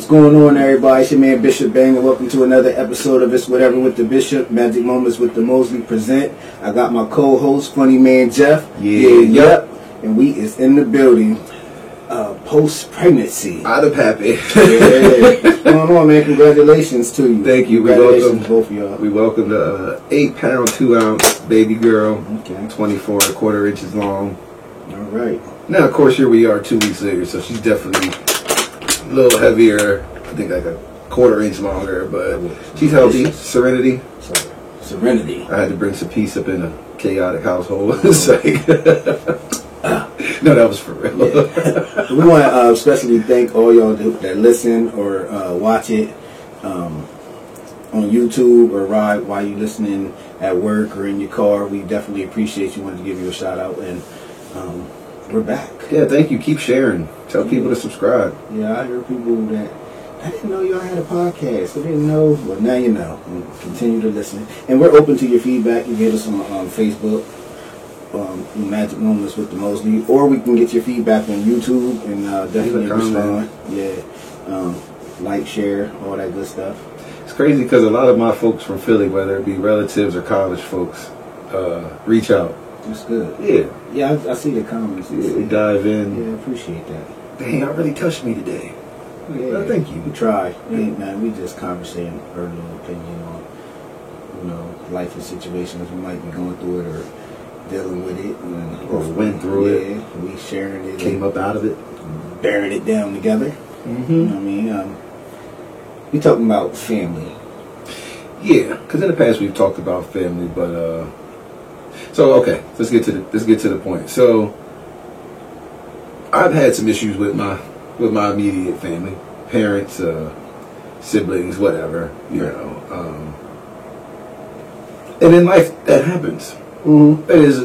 going on, everybody? It's your man Bishop Bang, and welcome to another episode of It's Whatever with the Bishop, Magic Moments with the Mosley present. I got my co-host, Funny Man Jeff. Yep. And we is in the building. Post-pregnancy. Out of happy. What's going on, man? Congratulations to you. Thank you. Congratulations, both of y'all. We welcome the 8-pound, 2-ounce baby girl. Okay. 24 1/4 inches long. All right. Now, of course, here we are 2 weeks later, so she's definitely a little heavier. I think like a 1/4 inch longer, but she's healthy. Serenity. Serenity. I had to bring some peace up in a chaotic household. It's like... No, that was for real. Yeah. We want to especially thank all y'all that listen or watch it on YouTube or ride while you're listening at work or in your car. We definitely appreciate you. Wanted to give you a shout out, and we're back. Yeah, thank you. Keep sharing. Tell people to subscribe. Yeah, I heard people that I didn't know y'all had a podcast. I didn't know. Well, now you know. And continue to listen. And we're open to your feedback. You get us on Facebook. Magic Moments with the Mosley, or we can get your feedback on YouTube and definitely respond. Yeah, like, share, all that good stuff. It's crazy because a lot of my folks from Philly, whether it be relatives or college folks, reach out. That's good. Yeah, I see the comments. Yeah, they dive in. Yeah, I appreciate that. Dang, that really touched me today. Yeah, well, thank you. We try. Man, we just conversating our little opinion on life and situations we might be going through it or dealing with it, or went through it. Yeah, we sharing it, came up out of it, bearing it down together. Mm-hmm. You know what I mean, we talking about family. Yeah, because in the past we've talked about family, but so okay, let's get to the point. So I've had some issues with my immediate family, parents, siblings, whatever, you know. And in life, that happens. Mm-hmm. That is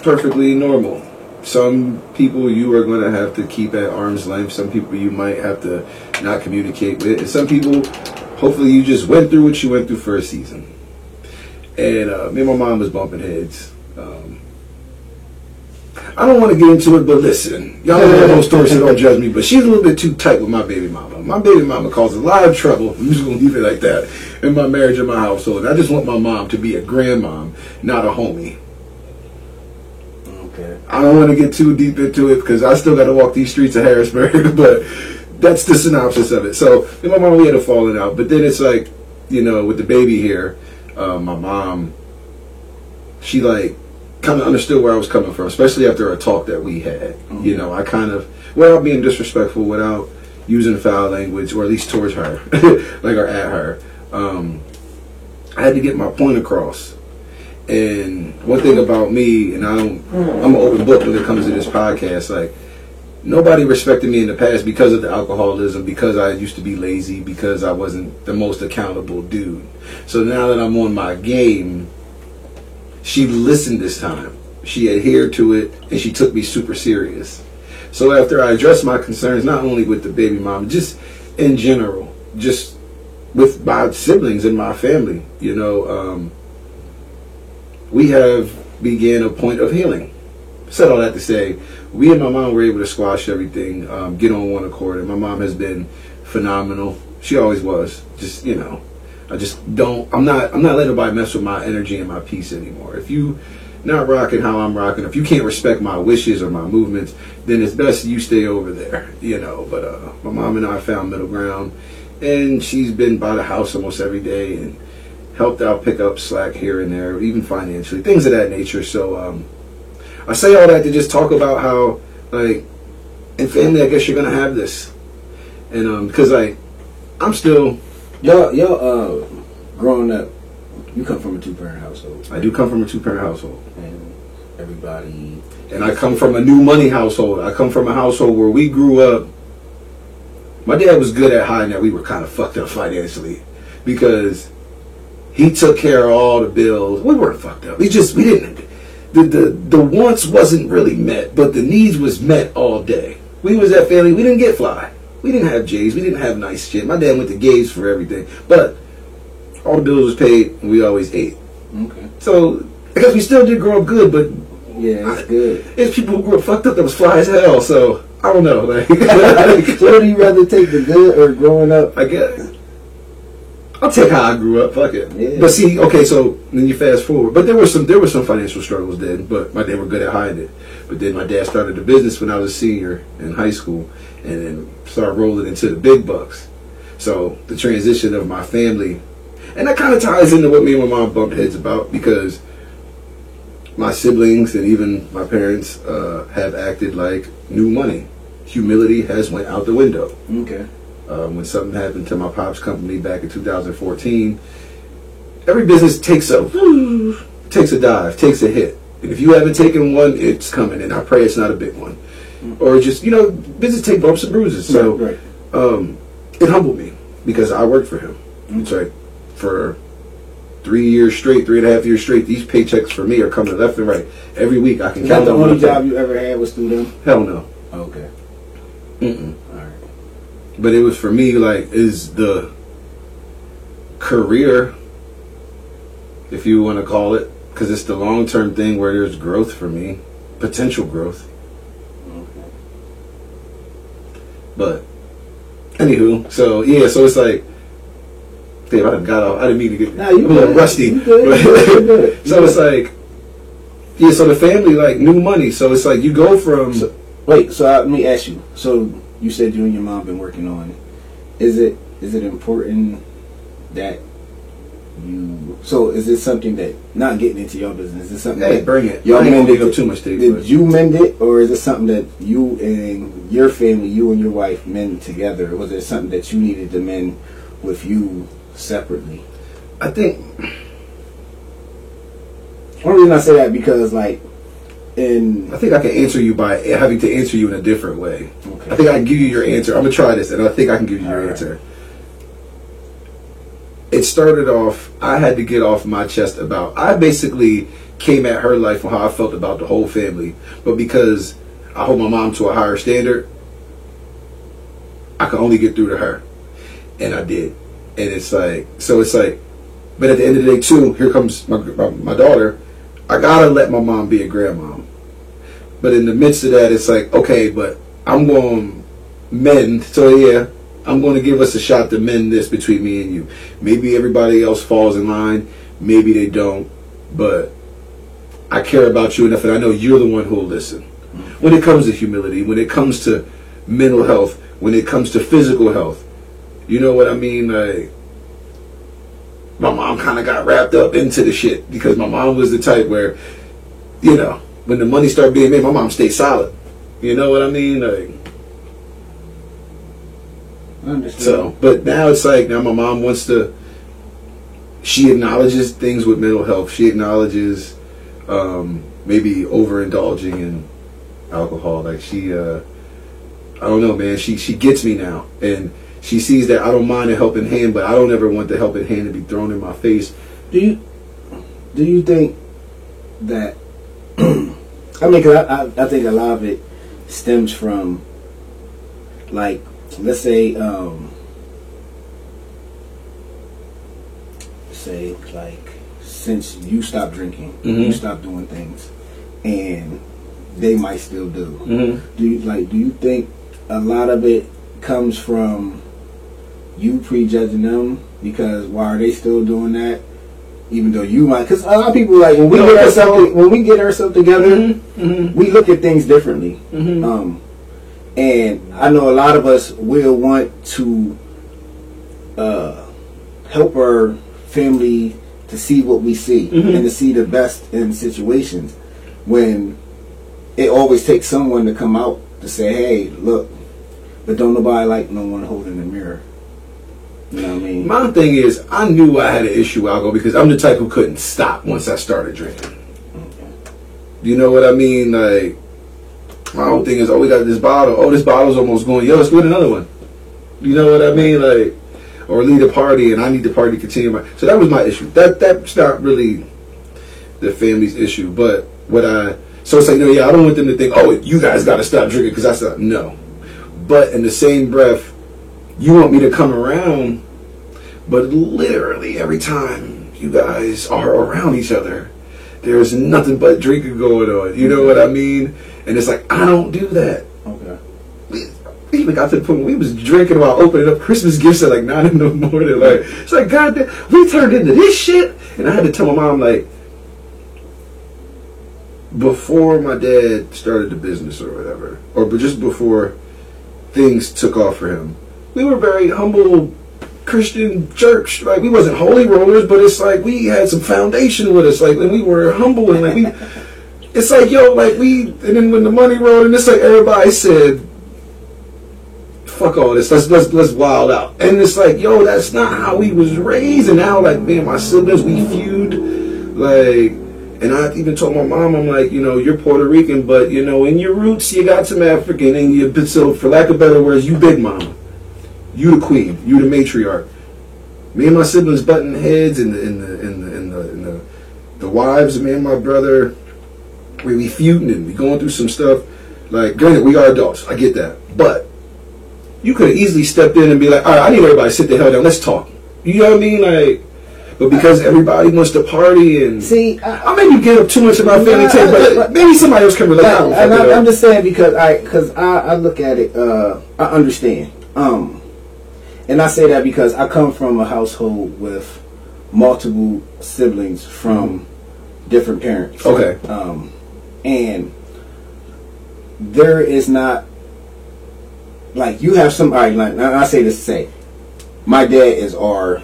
perfectly normal. Some people you are going to have to keep at arm's length. Some people you might have to not communicate with. And some people, hopefully you just went through what you went through for a season. And me and my mom was bumping heads. I don't want to get into it, but listen. Y'all know the whole story, so don't judge me. But she's a little bit too tight with my baby mama. My baby mama caused a lot of trouble. I'm just going to leave it like that. In my marriage and my household. And I just want my mom to be a grandmom, not a homie. Okay. I don't want to get too deep into it because I still got to walk these streets of Harrisburg. But that's the synopsis of it. So, me and my mom, we had a falling out. But then it's like, you know, with the baby here, my mom, she like kind of understood where I was coming from, especially after a talk that we had. Mm-hmm. You know, I kind of, without being disrespectful, without using foul language, or at least towards her, like or at her, I had to get my point across. And one thing about me, and I'm an open book when it comes to this podcast, like, nobody respected me in the past because of the alcoholism, because I used to be lazy, because I wasn't the most accountable dude. So now that I'm on my game, she listened this time. She adhered to it, and she took me super serious. So after I addressed my concerns, not only with the baby mom, just in general, just with my siblings and my family, you know, we have began a point of healing. Said all that to say, we and my mom were able to squash everything, get on one accord, and my mom has been phenomenal. She always was. Just, you know, I'm not letting nobody mess with my energy and my peace anymore. If you not rocking how I'm rocking, if you can't respect my wishes or my movements, then it's best you stay over there, you know. But my mom and I found middle ground, and she's been by the house almost every day and helped out pick up slack here and there, even financially, things of that nature. So I say all that to just talk about how, like, in family, I guess you're gonna have this, and because like I'm still. Y'all, growing up, you come from a 2-parent household. I do come from a 2-parent household. And everybody... And I come from a new money household. I come from a household where we grew up... My dad was good at hiding that we were kind of fucked up financially. Because he took care of all the bills. We weren't fucked up. We didn't... The wants wasn't really met, but the needs was met all day. We was that family. We didn't get fly. We didn't have J's. We didn't have nice shit. My dad went to Gays for everything. But all the bills was paid, and we always ate. Okay. So, because we still did grow up good, but... Yeah, it's good. It's people who grew up fucked up that was fly as hell, so... I don't know. Like, So what do you rather take, the good or growing up? I guess I'll take how I grew up. Fuck it. Yeah. But see, okay, so then you fast forward. But there were some financial struggles then, but they were good at hiding it. But then my dad started a business when I was a senior in high school, and then started rolling into the big bucks. So the transition of my family, and that kind of ties into what me and my mom bumped heads about, because my siblings and even my parents have acted like new money. Humility has went out the window. Okay. When something happened to my pop's company back in 2014, every business takes a dive, takes a hit. And if you haven't taken one, it's coming, and I pray it's not a big one. Or just, business take bumps and bruises. So right. It humbled me because I worked for him. It's like for 3 years straight, 3.5 years straight, these paychecks for me are coming left and right. Every week I can Is that count the on only my job you ever had was through them? Hell no. Okay. Mm-mm. All right. But it was for me, like, is the career, if you want to call it, because it's the long-term thing where there's growth for me, potential growth. Okay. But anywho, so it's like, damn, I got off. I didn't mean to get Nah, you a little good. rusty. You good. You good. So it's like, yeah. So the family, like, new money. So it's like you go from. So let me ask you. So you said you and your mom been working on it. Is it important that you? So is it something that, not getting into your business? Is it something Hey, that bring it. y'all I ain't gonna mended? give up too much to Did you mend it, or is it something that you and your family, you and your wife, mend together? Or was it something that you needed to mend with you separately? I think. Only reason I say that because, like, I think I can answer you by having to answer you in a different way. Okay. I think I can give you your answer. I'm gonna try this, and I think I can give you your All right. answer. It started off, I had to get off my chest about, I basically came at her life on how I felt about the whole family, but because I hold my mom to a higher standard, I could only get through to her, and I did. And it's like, but at the end of the day too, here comes my daughter. I gotta let my mom be a grandmom. But in the midst of that, it's like, okay, but I'm going to mend. So yeah, I'm going to give us a shot to mend this between me and you. Maybe everybody else falls in line. Maybe they don't. But I care about you enough, and I know you're the one who will listen. When it comes to humility, when it comes to mental health, when it comes to physical health, you know what I mean? Like, my mom kind of got wrapped up into the shit because my mom was the type where, when the money started being made, my mom stayed solid. You know what I mean? Like, I understand. so, but now it's like, now my mom wants to, she acknowledges things with mental health. She acknowledges maybe overindulging in alcohol. Like, she, I don't know, man. She gets me now. And she sees that I don't mind a helping hand, but I don't ever want the helping hand to be thrown in my face. Do you think that? I mean, 'cause I think a lot of it stems from, like, let's say like, since you stopped drinking, you stopped doing things, and they might still do. Do you think a lot of it comes from you prejudging them because why are they still doing that? Even though you might, because a lot of people, like, when we get ourselves together, we look at things differently. And I know a lot of us will want to help our family to see what we see and to see the best in situations. When it always takes someone to come out to say, "Hey, look," but don't nobody like no one holding the mirror. You know what I mean? My thing is, I knew I had an issue with alcohol because I'm the type who couldn't stop once I started drinking. You know what I mean? Like, my whole thing is, oh, we got this bottle. Oh, this bottle's almost going. Yo, let's get another one. You know what I mean? Like, or lead a party, and I need the party to continue. So that was my issue. That's not really the family's issue. But so it's like, no, yeah, I don't want them to think, oh, you guys got to stop drinking because I said no. But in the same breath, you want me to come around, but literally every time you guys are around each other, there's nothing but drinking going on. You know what I mean? And it's like, I don't do that. Okay. we even got to the point where we was drinking while opening up Christmas gifts at like 9 in the morning. Like, it's like, God damn, we turned into this shit. And I had to tell my mom, like, before my dad started the business or whatever, or just before things took off for him, we were very humble Christian church. Like, we wasn't holy rollers, but it's like we had some foundation with us. Like, and we were humble, and like we, it's like, yo, like we, and then when the money rolled, and it's like everybody said, fuck all this, let's wild out. And it's like, yo, that's not how we was raised. And now, like, me and my siblings, we feud, like, and I even told my mom, I'm like, you know, you're Puerto Rican, but, you know, in your roots, you got some African, and you, so for lack of better words, you big mama. You the queen. You the matriarch. Me and my siblings butting heads, and the wives of me and my brother, we feuding and we going through some stuff. Like, granted, we are adults. I get that. But you could have easily stepped in and be like, all right, I need everybody to sit the hell down. Let's talk. You know what I mean? Like, but because everybody wants to party and see, I maybe get up too much of my family tape, but maybe somebody else can relate. I'm just saying because I look at it. I understand. And I say that because I come from a household with multiple siblings from different parents. Okay. And there is not, like, you have some, all right, like, I say this to say, my dad is our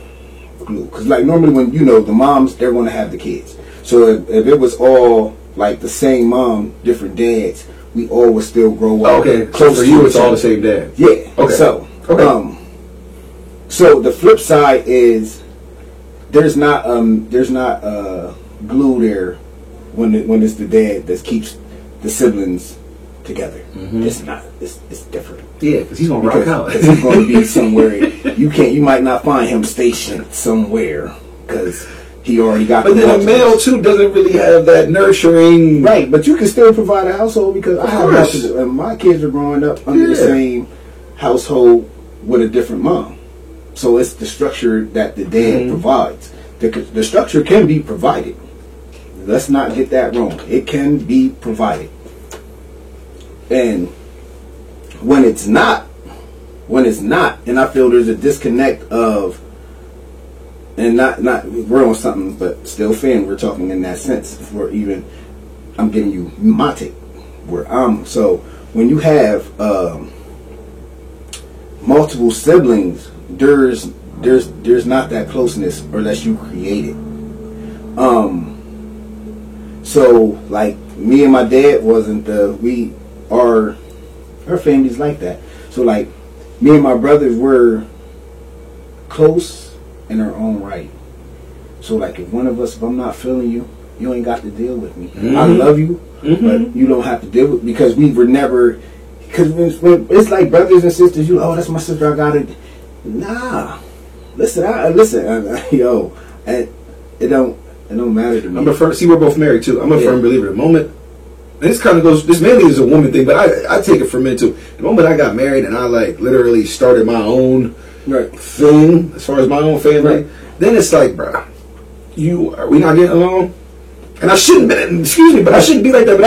glue. Because, like, normally when, you know, the moms, they're going to have the kids. So if it was all, like, the same mom, different dads, we all would still grow up. Okay, so for you, it's all the same dad. Yeah. Okay. So, okay. So the flip side is there's not glue there when it's the dad that keeps the siblings together. Mm-hmm. It's not. It's different. Yeah, because he's gonna rock out. Because he's gonna be somewhere you might not find him stationed somewhere because he already got. But then a male too doesn't really have that nurturing. Right, but you can still provide a household because I have and my kids are growing up under the same household with a different mom. So it's the structure that the dad provides. The structure can be provided. Let's not get that wrong. It can be provided. And when it's not, then I feel there's a disconnect of, and not we're on something, but still fan, we're talking in that sense. For even, I'm giving you my take. So when you have multiple siblings, there's not that closeness unless you create it. So like me and my dad wasn't our family's like that. So like me and my brothers were close in our own right. So like if one of us, if I'm not feeling you, you ain't got to deal with me. Mm-hmm. I love you, but you don't have to deal with, because we were never, because when it's like brothers and sisters, oh, that's my sister, I got it. Nah, listen, yo, it don't matter to me. We're both married too. I'm a firm believer. The moment, and this kind of goes, this mainly is a woman thing, but I take it for men too. The moment I got married and I like literally started my own thing as far as my own family, then it's like, bro, are we not getting along? And I shouldn't be, excuse me, but I shouldn't be like that.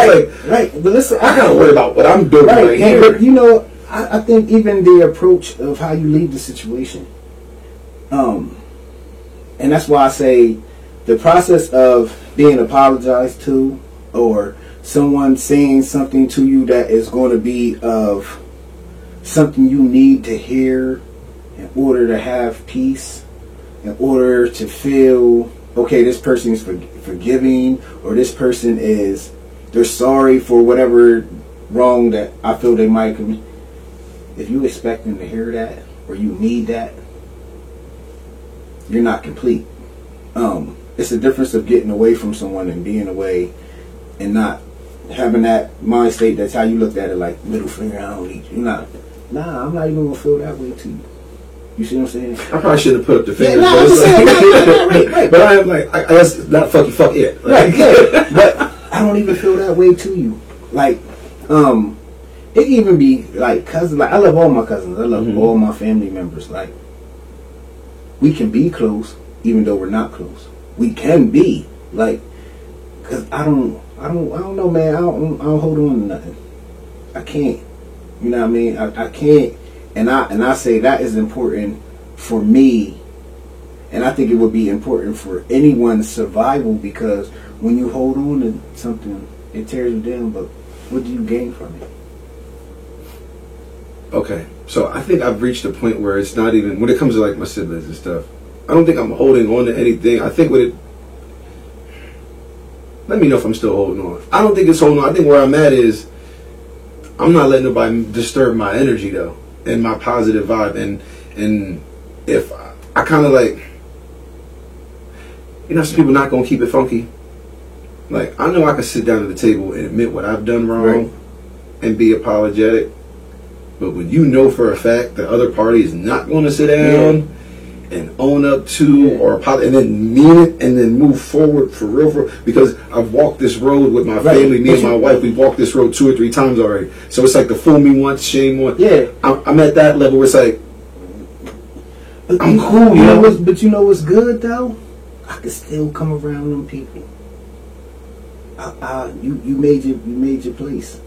But but listen, I gotta worry about what I'm doing right here. But you know, I think even the approach of how you leave the situation, and that's why I say the process of being apologized to, or someone saying something to you that is going to be of something you need to hear in order to have peace, in order to feel, okay, this person is forgiving, or this person they're sorry for whatever wrong that I feel they might commit. If you expect them to hear that, or you need that, you're not complete. It's the difference of getting away from someone and being away and not having that mind state. That's how you looked at it, like middle finger, I don't need you. Nah, I'm not even gonna feel that way to you. You see what I'm saying? I probably shouldn't have put up the finger. Yeah, I'm saying, right. But I am like, I guess not fuck it. Right, yeah. But I don't even feel that way to you. Like, it can even be like cousins. Like, I love all my cousins. I love all my family members. Like, we can be close even though we're not close. We can be, like, cause I don't know, man. I don't hold on to nothing. I can't. You know what I mean? I can't, and I say that is important for me, and I think it would be important for anyone's survival, because when you hold on to something, it tears you down, but what do you gain from it? Okay, so I think I've reached a point where it's not even, when it comes to like my siblings and stuff, I don't think I'm holding on to anything. I think let me know if I'm still holding on. I don't think it's holding on. I think where I'm at is, I'm not letting nobody disturb my energy though, and my positive vibe. And if I kind of like, some people not gonna keep it funky. Like, I know I can sit down at the table and admit what I've done wrong, right, and be apologetic. But when you know for a fact the other party is not going to sit down and own up to or apologize, and then mean it, and then move forward for real, because I've walked this road with my family, me and my wife. We've walked this road 2 or 3 times already. So it's like the fool me once, shame once. Yeah, I'm at that level where it's like, I'm cool, But you know what's good though? I can still come around them people. You made your place.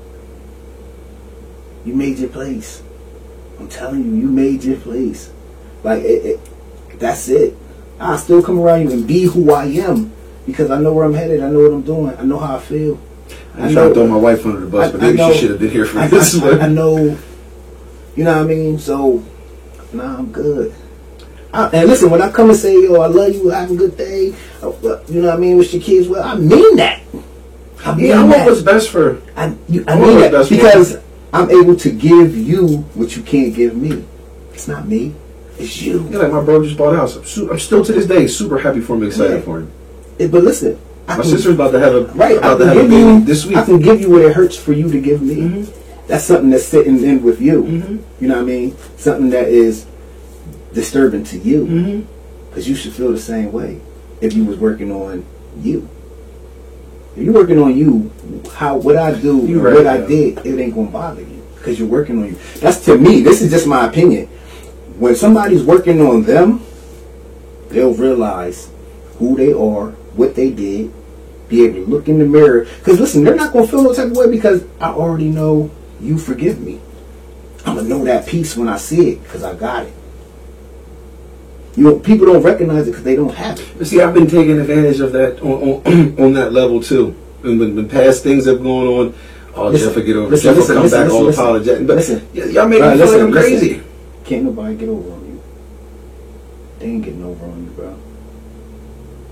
You made your place. I'm telling you, you made your place. Like that's it. I still come around you and be who I am, because I know where I'm headed. I know what I'm doing. I know how I feel. I'm trying to throw my wife under the bus, but maybe she should have been here for this one. I know. You know what I mean? So, nah, I'm good. And listen, when I come and say, yo, I love you, have a good day, you know what I mean, with your kids, well, I mean that. I want what's best for. I mean that because I'm able to give you what you can't give me. It's not me. It's you. Yeah, like my bro just bought a house. I'm still to this day super happy for him, excited for him. But listen, my sister's about to have a baby this week. I can give you what it hurts for you to give me. Mm-hmm. That's something that's sitting in with you. Mm-hmm. You know what I mean? Something that is disturbing to you, because you should feel the same way if you was working on you. If you're working on you, what I do, what I did, it ain't gonna bother you, because you're working on you. That's, to me, this is just my opinion. When somebody's working on them, they'll realize who they are, what they did, be able to look in the mirror. Because listen, they're not gonna feel no type of way, because I already know you forgive me. I'm gonna know that peace when I see it, because I got it. People don't recognize it because they don't have it. But see, I've been taking advantage of that on that level too. And when past things have gone on, Jeff will get over. Jeff will come back all apologetic. But y'all make me feel like I'm crazy. Can't nobody get over on you. They ain't getting over on you, bro.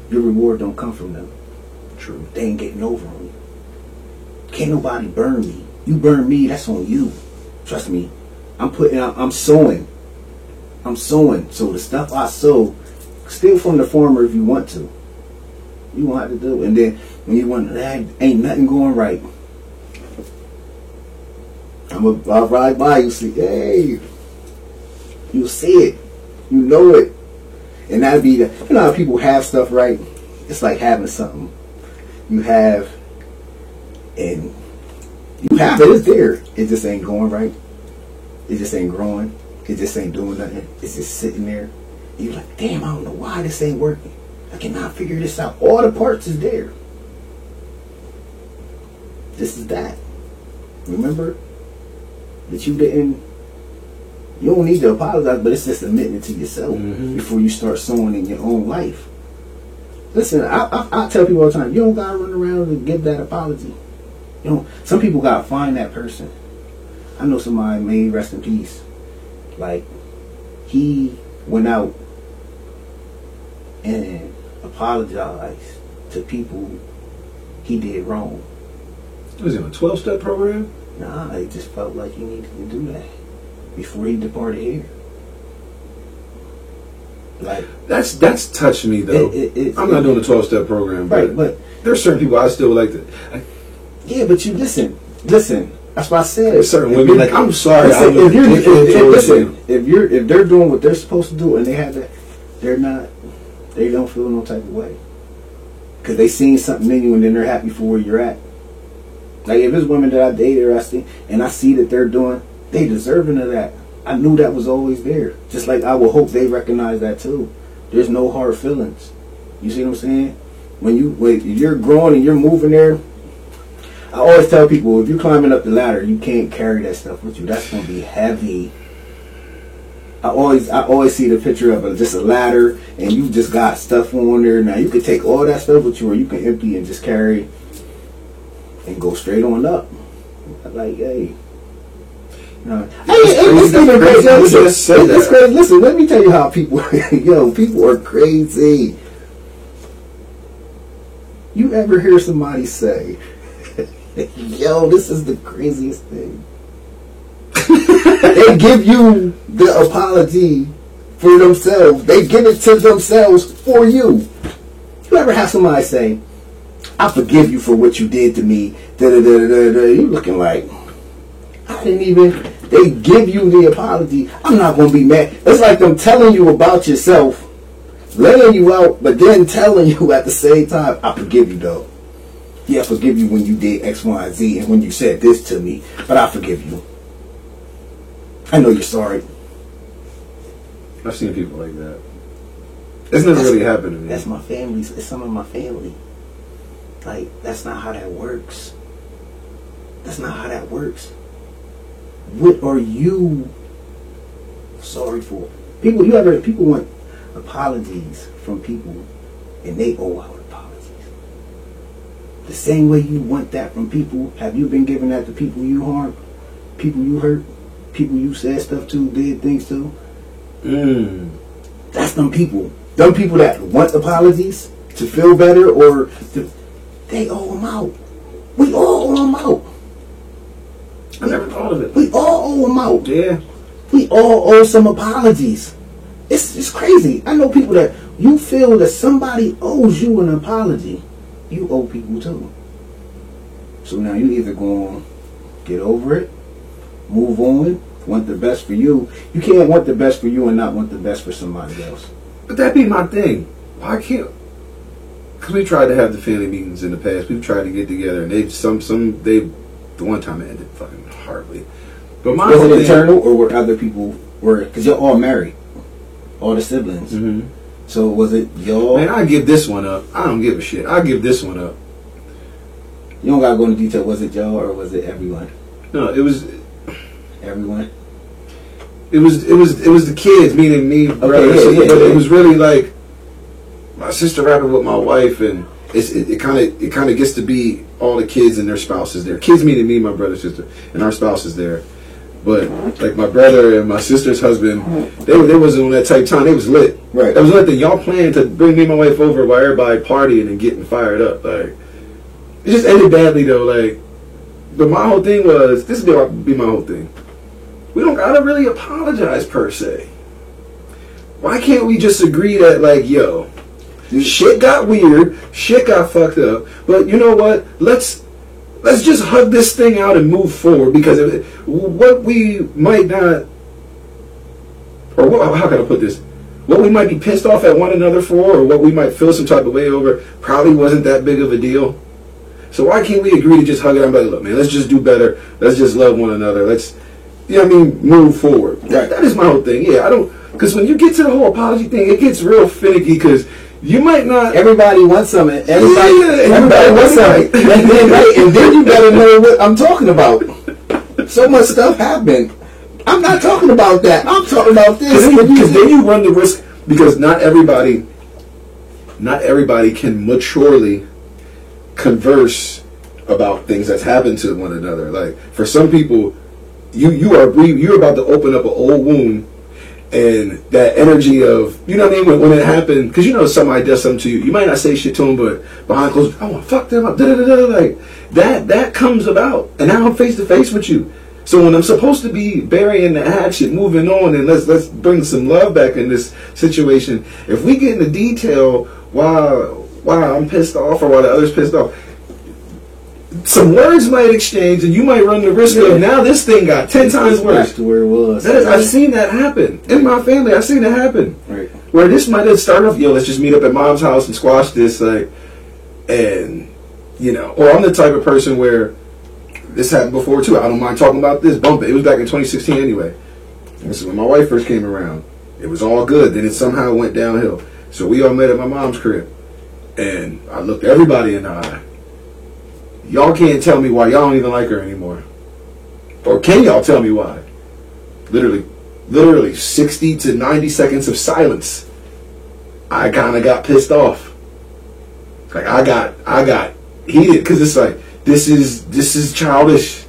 Your reward don't come from them. True. They ain't getting over on you. Can't nobody burn me. You burn me, that's on you. Trust me. I'm sowing. I'm sowing. So the stuff I sow, steal from the farmer if you want to. You won't have to do it. And then when you want, ain't nothing going right, I'll ride by you, see, hey, you'll see it. You know it. And that'll be you know how people have stuff right? It's like having something. You have, and you have it, it's there. It just ain't going right. It just ain't growing. It just ain't doing nothing. It's just sitting there. And you're like, damn, I don't know why this ain't working. I cannot figure this out. All the parts is there. This is that. Remember that you don't need to apologize, but it's just admitting it to yourself before you start sowing in your own life. Listen, I tell people all the time, you don't gotta run around and give that apology. Some people gotta find that person. I know somebody, may rest in peace. Like, he went out and apologized to people he did wrong. Was it a 12-step program? Nah, he just felt like he needed to do that before he departed here. Like, that's touched me though. I'm not doing a 12-step program, but there's certain people I still like to. Yeah, but you listen. That's what I said. There's certain women like, I'm sorry. If they're doing what they're supposed to do and they have that, they don't feel no type of way, because they seen something in you and then they're happy for where you're at. Like, if it's women that I dated or I see, and I see that they're doing, they deserving of that. I knew that was always there. Just like I would hope they recognize that too. There's no hard feelings. You see what I'm saying? When you're growing and you're moving there, I always tell people, if you're climbing up the ladder, you can't carry that stuff with you. That's gonna be heavy. I always see the picture of just a ladder, and you just got stuff on there. Now you can take all that stuff with you, or you can empty and just carry and go straight on up. Like, hey. It's even crazy. It's crazy. Listen, let me tell you how people, people are crazy. You ever hear somebody say, yo, this is the craziest thing? They give you the apology for themselves. They give it to themselves for you. You ever have somebody say, I forgive you for what you did to me. You looking like, I didn't even. They give you the apology. I'm not going to be mad. It's like them telling you about yourself, laying you out, but then telling you at the same time, I forgive you though. Yeah, I forgive you when you did X, Y, and Z, and when you said this to me, but I forgive you. I know you're sorry. I've seen people like that. It's never really happened to me. That's my family. It's some of my family. Like, that's not how that works. That's not how that works. What are you sorry for? People want apologies from people, and they owe out apologies. The same way you want that from people, have you been giving that to people you harmed, people you hurt, people you said stuff to, did things to? That's them people. Them people that want apologies to feel better, or they owe them out. We all owe them out. I never thought of it. We all owe them out. Yeah. We all owe some apologies. It's crazy. I know people that you feel that somebody owes you an apology. You owe people too. So now you either going to get over it, move on, want the best for you. You can't want the best for you and not want the best for somebody else. But that be my thing. Why can't? Because we tried to have the family meetings in the past. We've tried to get together, and the one time it ended fucking horribly. But my was it internal, or were other people because you're all married, all the siblings? Mm-hmm. So was it y'all? Man, I give this one up. I don't give a shit. I give this one up. You don't gotta go into detail. Was it y'all or was it everyone? No, it was everyone. It was the kids, meaning me, brother, yeah, but it was really like my sister rapping with my wife, and it kind of gets to be all the kids and their spouses there. Kids meaning me, my brother, sister, and our spouses there. But like my brother and my sister's husband, they wasn't on that type time. They was lit. Right. That was lit. That y'all planned to bring me and my wife over while everybody partying and getting fired up. Like it just ended badly though. Like, but my whole thing was this would be my whole thing. We don't gotta really apologize per se. Why can't we just agree that like, yo, shit got weird, shit got fucked up, but you know what? Let's just hug this thing out and move forward, because what we might not, or what, how can I put this? What we might be pissed off at one another for, or what we might feel some type of way over, probably wasn't that big of a deal. So why can't we agree to just hug it out and be like, look, man, let's just do better. Let's just love one another. Let's, you know what I mean, move forward. That is my whole thing. Yeah, I don't, because when you get to the whole apology thing, it gets real finicky, because you might not. Everybody wants something. Everybody wants something. And then you gotta know what I'm talking about. So much stuff happened. I'm not talking about that. I'm talking about this. Because then you run the risk, because not everybody can maturely converse about things that's happened to one another. Like for some people, you're about to open up an old wound. And that energy of, you know what I mean, when it happened, because you know somebody does something to you, you might not say shit to them, but behind closed doors, I want to fuck them up, like that comes about, and now I'm face to face with you. So when I'm supposed to be burying the action, moving on, and let's bring some love back in this situation, if we get into detail why I'm pissed off or why the other's pissed off, some words might exchange, and you might run the risk of now this thing got 10 times worse. Back to where it was. I've seen that happen in my family. I've seen it happen. Right. Where this might have started off, yo, let's just meet up at mom's house and squash this, like, and you know, or I'm the type of person where this happened before too. I don't mind talking about this. Bump it. It was back in 2016 anyway. This is when my wife first came around. It was all good. Then it somehow went downhill. So we all met at my mom's crib, and I looked everybody in the eye. y'all can't tell me why y'all don't even like her anymore. Or can y'all tell me why? Literally 60 to 90 seconds of silence. I kind of got pissed off. Like I got heated because it's like this is childish.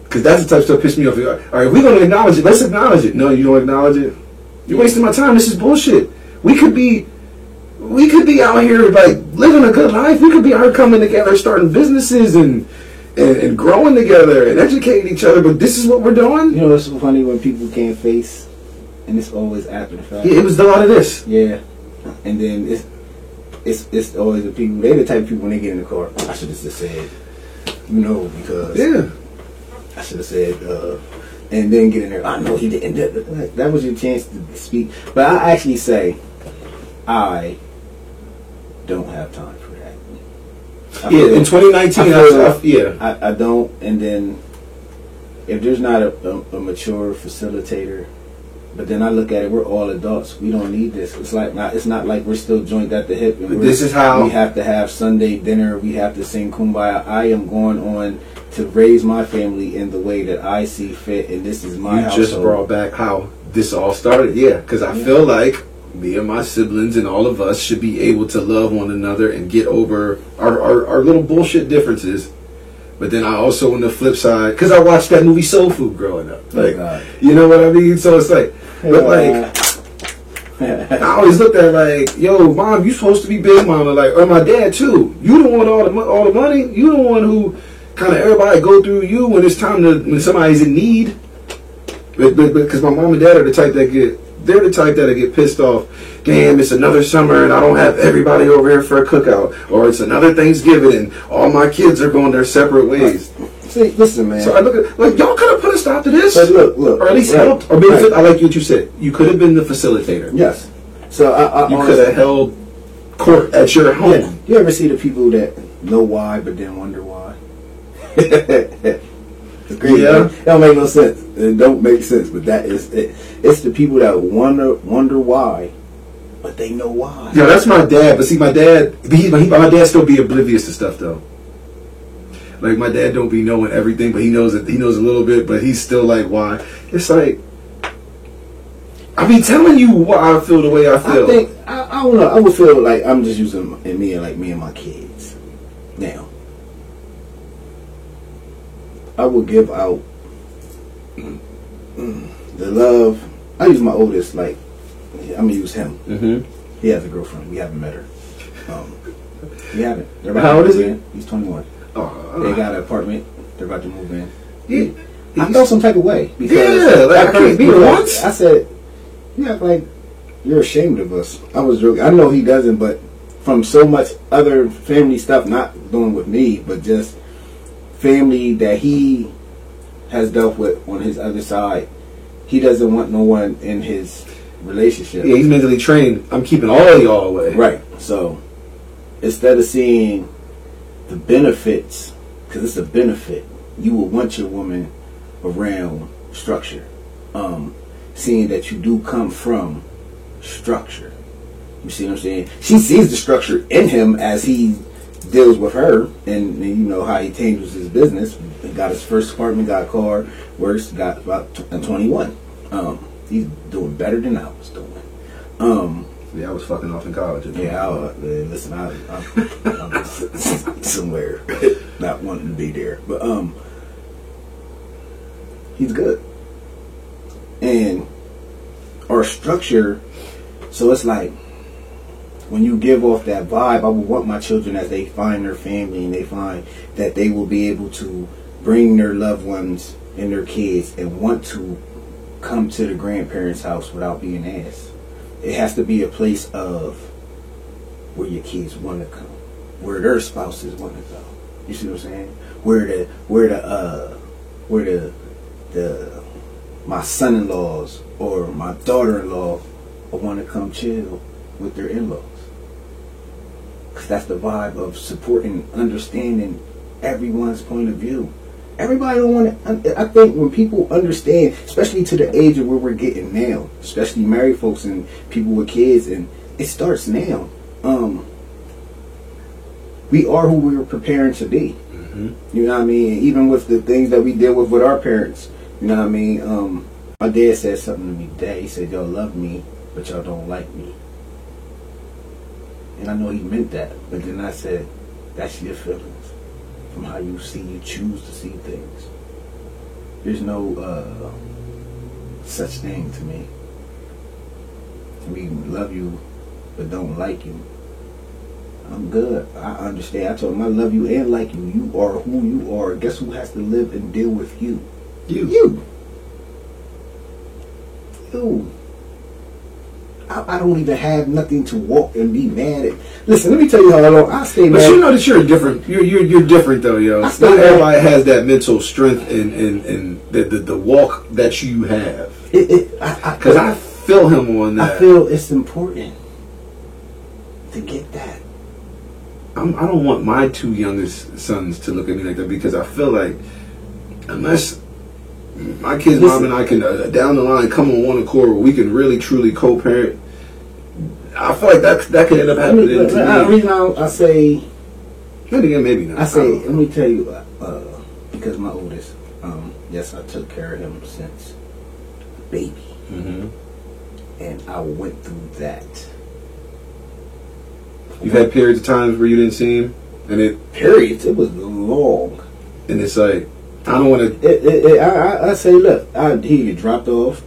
Because that's the type of stuff pissed me off. All right, we're gonna acknowledge it. Let's acknowledge it. No, you don't acknowledge it. You're wasting my time. This is bullshit. We could be out here like living a good life. We could be out here coming together, starting businesses and growing together and educating each other. But this is what we're doing. You know, it's so funny when people can't face, and it's always after the fact. Yeah, it was a lot of this. Yeah, and then it's always the people. They're the type of people when they get in the car. I should have just said, because I should have said, and then get in there. I know he didn't. That was your chance to speak. But I actually say, I don't have time for that. In 2019, I don't. And then if there's not a mature facilitator, but then I look at it, we're all adults. We don't need this. It's not like we're still joined at the hip. And this is how we have to have Sunday dinner. We have to sing Kumbaya. I am going on to raise my family in the way that I see fit, and this is my household. You just brought back how this all started, because I feel like me and my siblings and all of us should be able to love one another and get over our little bullshit differences. But then I also, on the flip side, because I watched that movie Soul Food growing up, like, you know what I mean? So it's like, but like, I always looked at it like, yo, mom, you supposed to be big mama, like, or my dad too. You don't want all the money. You the one who kind of everybody go through you when it's time to when somebody's in need. But because my mom and dad are the type that get pissed off. Damn, it's another summer and I don't have everybody over here for a cookout, or it's another Thanksgiving and all my kids are going their separate ways. See, listen, man. So I look at like y'all could have put a stop to this. But look, or at least helped. Or maybe I like what you said. You could have been the facilitator. Yes. So you could have held court at your home. Yeah. You ever see the people that know why but then wonder why? It's crazy. Yeah. It don't make no sense. It don't make sense, but that is it. It's the people that wonder why, but they know why. Yeah, that's my dad. But see, my dad still be oblivious to stuff though. Like my dad don't be knowing everything, but he knows a little bit. But he's still like, why? It's like I be telling you why I feel the way I feel. I think I don't know. I would feel like I'm just using me and my kids. Now, I will give out the love. I use my oldest. Like I'm gonna use him. Mm-hmm. He has a girlfriend. We haven't met her. We haven't. How old is he? He's 21. They got an apartment. They're about to move in. Yeah. I felt some type of way because like I can't be once. I said, "You act like you're ashamed of us." I was joking. I know he doesn't, but from so much other family stuff, not doing with me, but just family that he has dealt with on his other side, he doesn't want no one in his relationship. Yeah, he's mentally trained. I'm keeping all of y'all away. Right. So instead of seeing the benefits, because it's a benefit, you will want your woman around structure. Seeing that you do come from structure. You see what I'm saying? She sees the structure in him as he deals with her, and you know how he changes his business. He got his first apartment, got a car, works, got about 21. He's doing better than I was doing. Yeah, I was fucking off in college. Yeah, listen, I'm somewhere not wanting to be there, but he's good, and our structure. So it's like when you give off that vibe, I would want my children as they find their family and they find that they will be able to bring their loved ones and their kids and want to come to the grandparents' house without being asked. It has to be a place of where your kids want to come, where their spouses want to go. You see what I'm saying? Where my son-in-laws or my daughter-in-law want to come chill with their in-laws. Because that's the vibe of supporting, understanding everyone's point of view. Everybody don't want to. I think when people understand, especially to the age of where we're getting now, especially married folks and people with kids, and it starts now. We are who we were preparing to be. You know what I mean? Even with the things that we deal with our parents, you know what I mean? My dad said something to me today. He said, y'all love me, but y'all don't like me. And I know he meant that. But then I said, that's your feelings. From how you choose to see things. There's no such thing to me. We love you, but don't like you. I'm good. I understand. I told him I love you and like you. You are who you are. Guess who has to live and deal with you? You. I don't even have nothing to walk and be mad at. Listen, let me tell you how long I stay mad. But you know that you're different. You're different though, yo. Not everybody has that mental strength and the walk that you have. Because I feel him on that. I feel it's important to get that. I don't want my two youngest sons to look at me like that, because I feel like unless my kid's mom and I can down the line come on one accord where we can really truly co-parent, I feel like that could end up happening to me. The reason I say, then again, maybe not. I say, let me tell you, because my oldest, yes, I took care of him since baby, and I went through that. You've had periods of times where you didn't see him, and it was long, and it's like, I don't want to. I say, look, he get dropped off.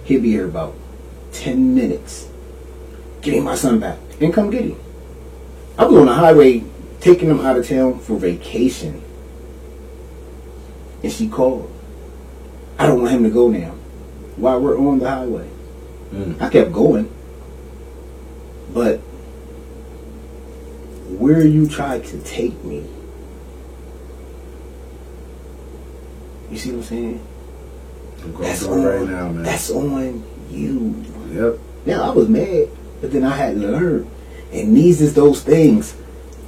He'll be here about 10 minutes. Give me my son back and come get him. I was on the highway taking him out of town for vacation, and she called. I don't want him to go now while we're on the highway. I kept going, but where you tried to take me, you see what I'm saying? That's on right now, man. That's on you. Yep. Now I was mad, but then I had to learn. And these is those things.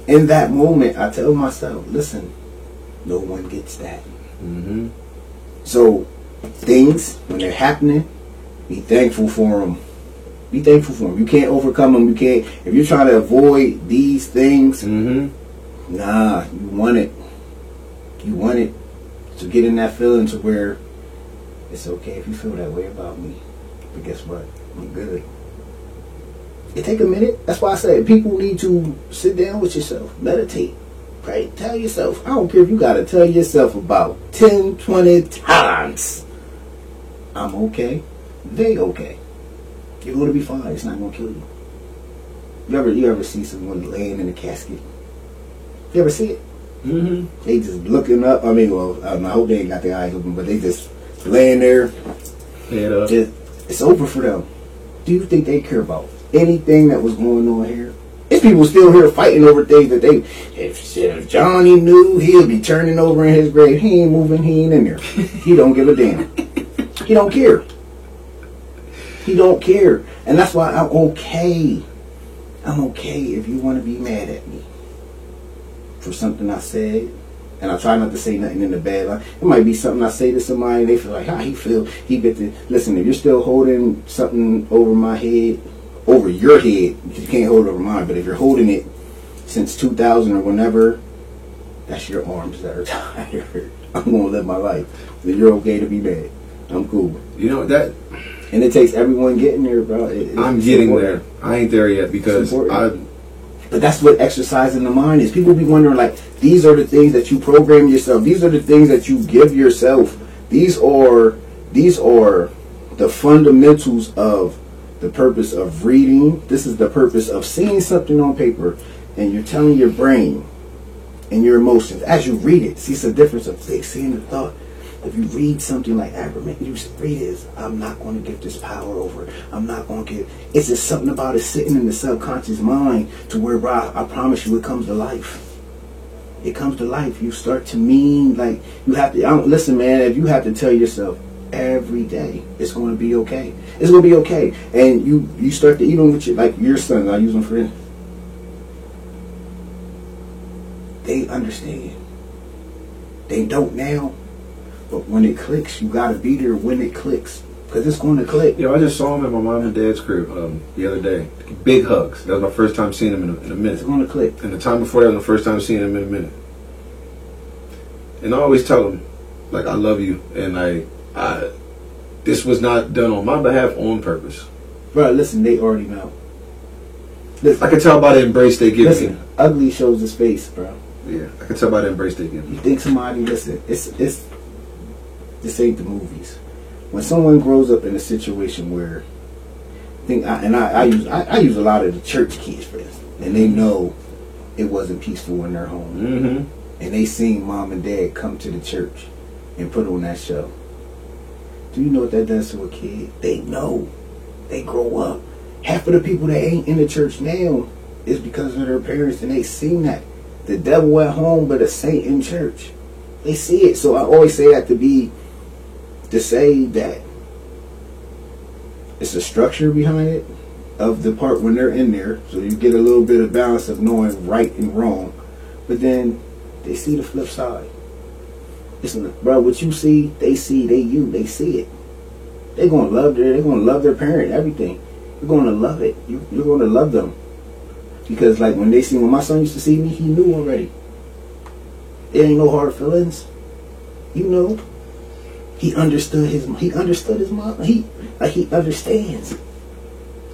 In that moment, I tell myself, listen, no one gets that. So things, when they're happening, be thankful for them. Be thankful for them. You can't overcome them. You can't. If you're trying to avoid these things, nah, you want it. You want it to get in that feeling to where it's okay if you feel that way about me. But guess what? I'm good. It take a minute. That's why I say people need to sit down with yourself, meditate, pray, tell yourself. I don't care if you got to tell yourself about 10, 20 times. I'm okay. They okay. You're going to be fine. It's not going to kill you. You ever see someone laying in a casket? You ever see it? They just looking up. I mean, well, I hope they ain't got their eyes open, but they just laying there. Head up. It's over for them. Do you think they care about anything that was going on here? There's people still here fighting over things that if Johnny knew, he'll be turning over in his grave. He ain't moving. He ain't in there. He don't give a damn. He don't care. He don't care. And that's why I'm okay. I'm okay if you want to be mad at me for something I said. And I try not to say nothing in the bad line. It might be something I say to somebody and they feel like how he feel. He get to listen. If you're still holding something over my head, over your head, you can't hold it over mine. But if you're holding it since 2000 or whenever, that's your arms that are tired. I'm gonna live my life. Then you're okay to be mad. I'm cool. You know that. And it takes everyone getting there, bro. I'm getting there. I ain't there yet because But that's what exercising the mind is. People be wondering, like, these are the things that you program yourself. These are the things that you give yourself. These are the fundamentals of the purpose of reading. This is the purpose of seeing something on paper, and you're telling your brain and your emotions as you read it. See, it's the difference of seeing the thought. If you read something like affirmation, you read it as, I'm not going to give this power over. I'm not going to give. It's just something about it sitting in the subconscious mind to where, bro, I promise you, it comes to life. It comes to life. You start to mean like you have to. Listen, man. If you have to tell yourself every day, it's going to be okay. It's going to be okay, and you start to even with your son. I use them for it. They understand. They don't now. But when it clicks, you gotta be there when it clicks, because it's going to click. I just saw him at my mom and dad's crib the other day. Big hugs. That was my first time seeing him in a minute. It's going to click. And the time before that was the first time seeing him in a minute. and I always tell them, like, I love you, and I this was not done on my behalf on purpose. Bro, listen, they already know. Listen, I can tell by the embrace they give me. Ugly shows his face, bro. Yeah, I can tell by the embrace they give me. You think somebody, listen, it's this ain't the movies. When someone grows up in a situation where I use a lot of the church kids for this, and they know it wasn't peaceful in their home, Mm-hmm. and they seen mom and dad come to the church and put on that show. Do you know what that does to a kid? They know. They grow up. Half of the people that ain't in the church now is because of their parents, and they seen that. The devil at home, but a saint in church. They see it. So I always say that to say that it's a structure behind it of the part when they're in there, so you get a little bit of balance of knowing right and wrong. But then they see the flip side. Listen, bro, what you see, they see, they see it. They're gonna love their parent, everything. You're gonna love it. You're gonna love them. Because like when my son used to see me, he knew already. There ain't no hard feelings. You know. He understood his mom. He understands.